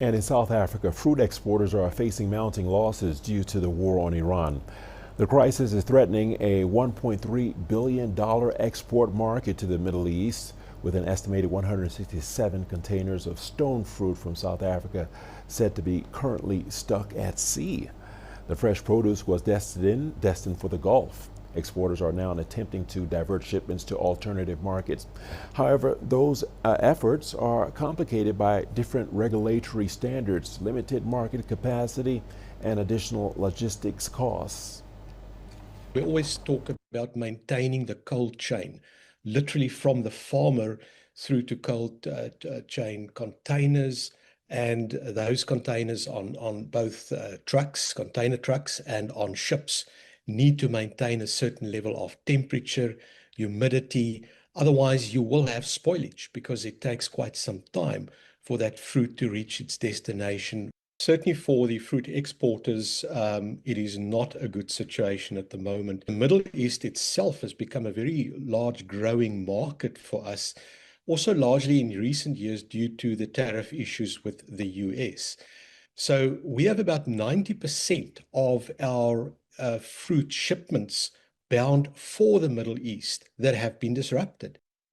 And in South Africa, fruit exporters are facing mounting losses due to the war on Iran. The crisis is threatening a $1.3 billion export market to the Middle East, with an estimated 167 containers of stone fruit from South Africa said to be currently stuck at sea. The fresh produce was destined for the Gulf. Exporters are now attempting to divert shipments to alternative markets. However, those efforts are complicated by different regulatory standards, limited market capacity, and additional logistics costs. We always talk about maintaining the cold chain, literally from the farmer through to cold chain containers, and those containers on both trucks, container trucks, and on ships need to maintain a certain level of temperature, humidity. Otherwise, you will have spoilage because it takes quite some time for that fruit to reach its destination. Certainly for the fruit exporters, it is not a good situation at the moment. The Middle East itself has become a very large growing market for us, also largely in recent years due to the tariff issues with the US. So we have about 90% of our fruit shipments bound for the Middle East that have been disrupted.